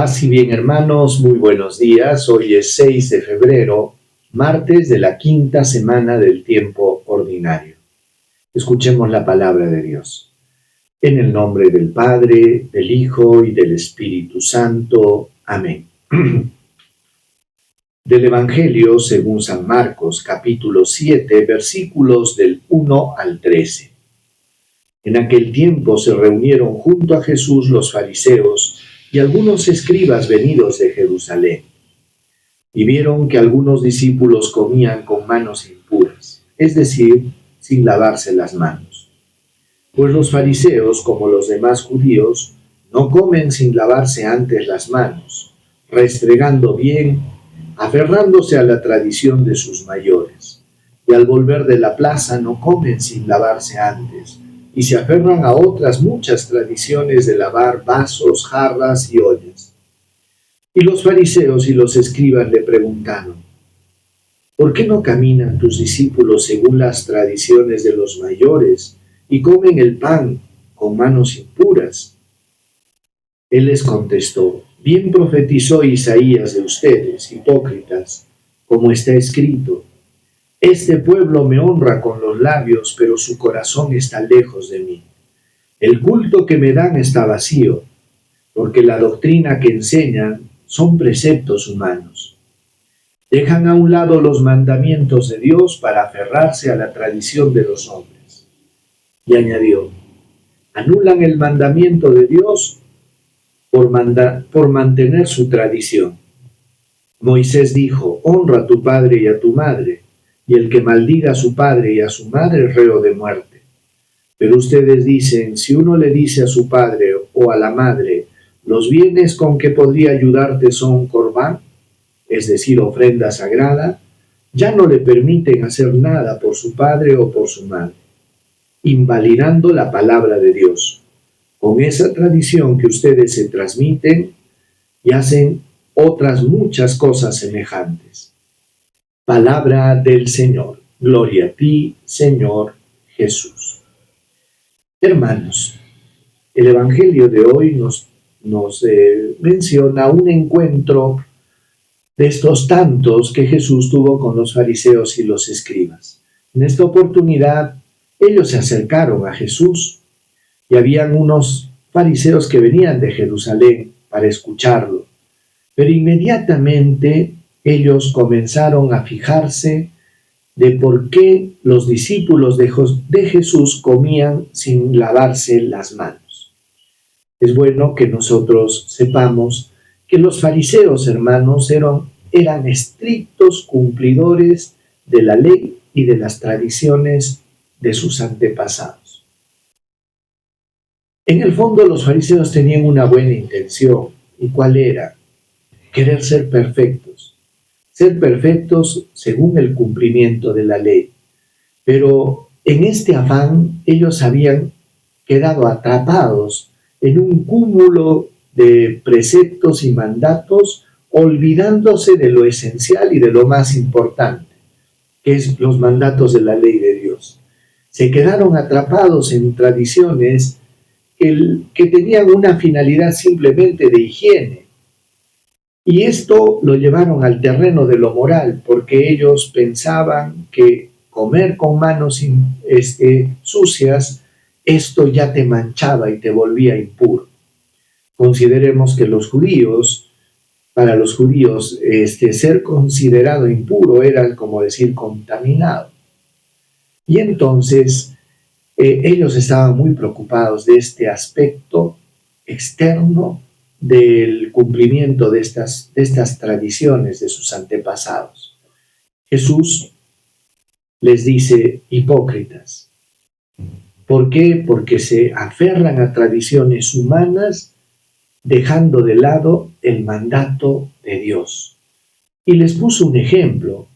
Paz y bien, hermanos, muy buenos días. Hoy es 6 de febrero, martes de la quinta semana del tiempo ordinario. Escuchemos la palabra de Dios. En el nombre del Padre, del Hijo y del Espíritu Santo. Amén. Del Evangelio según San Marcos, capítulo 7, versículos del 1 al 13. En aquel tiempo se reunieron junto a Jesús los fariseos y algunos escribas venidos de Jerusalén, y vieron que algunos discípulos comían con manos impuras, es decir, sin lavarse las manos. Pues los fariseos, como los demás judíos, no comen sin lavarse antes las manos, restregando bien, aferrándose a la tradición de sus mayores, y al volver de la plaza no comen sin lavarse antes, y se aferran a otras muchas tradiciones de lavar vasos, jarras y ollas. Y los fariseos y los escribas le preguntaron: ¿por qué no caminan tus discípulos según las tradiciones de los mayores y comen el pan con manos impuras? Él les contestó: bien profetizó Isaías de ustedes, hipócritas, como está escrito: este pueblo me honra con los labios, pero su corazón está lejos de mí. El culto que me dan está vacío, porque la doctrina que enseñan son preceptos humanos. Dejan a un lado los mandamientos de Dios para aferrarse a la tradición de los hombres. Y añadió: anulan el mandamiento de Dios por mantener su tradición. Moisés dijo: honra a tu padre y a tu madre, y el que maldiga a su padre y a su madre es reo de muerte. Pero ustedes dicen: si uno le dice a su padre o a la madre, los bienes con que podría ayudarte son corbán, es decir, ofrenda sagrada, ya no le permiten hacer nada por su padre o por su madre, invalidando la palabra de Dios. Con esa tradición que ustedes se transmiten y hacen otras muchas cosas semejantes. Palabra del Señor. Gloria a ti, Señor Jesús. Hermanos, el Evangelio de hoy nos menciona un encuentro de estos tantos que Jesús tuvo con los fariseos y los escribas. En esta oportunidad, ellos se acercaron a Jesús y habían unos fariseos que venían de Jerusalén para escucharlo, pero inmediatamente ellos comenzaron a fijarse de por qué los discípulos de Jesús comían sin lavarse las manos. Es bueno que nosotros sepamos que los fariseos, hermanos, eran estrictos cumplidores de la ley y de las tradiciones de sus antepasados. En el fondo, los fariseos tenían una buena intención. ¿Y cuál era? Querer ser perfectos según el cumplimiento de la ley. Pero en este afán ellos habían quedado atrapados en un cúmulo de preceptos y mandatos, olvidándose de lo esencial y de lo más importante, que es los mandatos de la ley de Dios. Se quedaron atrapados en tradiciones que tenían una finalidad simplemente de higiene. Y esto lo llevaron al terreno de lo moral, porque ellos pensaban que comer con manos sucias, esto ya te manchaba y te volvía impuro. Consideremos que para los judíos, ser considerado impuro era como decir contaminado. Y entonces ellos estaban muy preocupados de este aspecto externo del cumplimiento de estas tradiciones de sus antepasados. Jesús les dice: hipócritas. ¿Por qué? Porque se aferran a tradiciones humanas, dejando de lado el mandato de Dios. Y les puso un ejemplo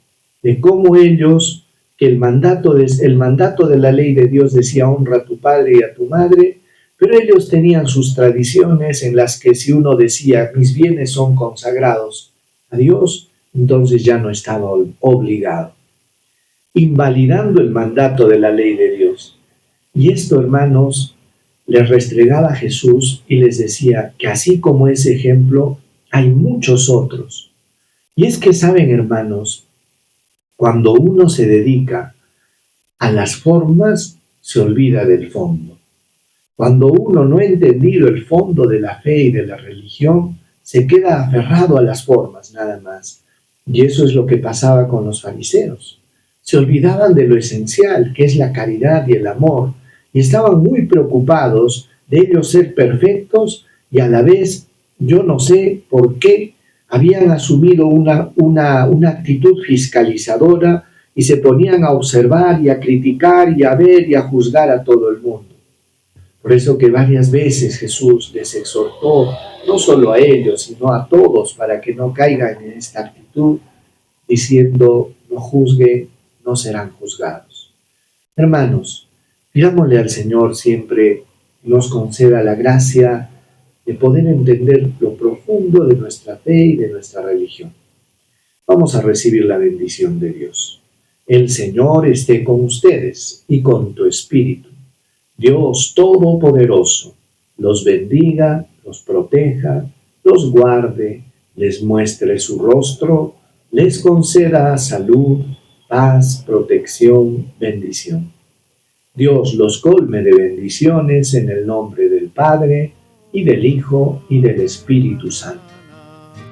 de cómo ellos, que el mandato de la ley de Dios decía: honra a tu padre y a tu madre, pero ellos tenían sus tradiciones en las que si uno decía: mis bienes son consagrados a Dios, entonces ya no estaba obligado, invalidando el mandato de la ley de Dios. Y esto, hermanos, les restregaba a Jesús y les decía que así como ese ejemplo, hay muchos otros. Y es que saben, hermanos, cuando uno se dedica a las formas, se olvida del fondo. Cuando uno no ha entendido el fondo de la fe y de la religión, se queda aferrado a las formas nada más. Y eso es lo que pasaba con los fariseos. Se olvidaban de lo esencial, que es la caridad y el amor, y estaban muy preocupados de ellos ser perfectos y a la vez, yo no sé por qué, habían asumido una actitud fiscalizadora y se ponían a observar y a criticar y a ver y a juzgar a todo el mundo. Por eso que varias veces Jesús les exhortó, no solo a ellos, sino a todos, para que no caigan en esta actitud, diciendo, no juzguen, no serán juzgados. Hermanos, pidámosle al Señor siempre nos conceda la gracia de poder entender lo profundo de nuestra fe y de nuestra religión. Vamos a recibir la bendición de Dios. El Señor esté con ustedes y con tu espíritu. Dios Todopoderoso los bendiga, los proteja, los guarde, les muestre su rostro, les conceda salud, paz, protección, bendición. Dios los colme de bendiciones en el nombre del Padre, y del Hijo, y del Espíritu Santo.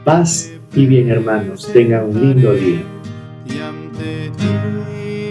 Paz y bien, hermanos, tengan un lindo día. Y ante ti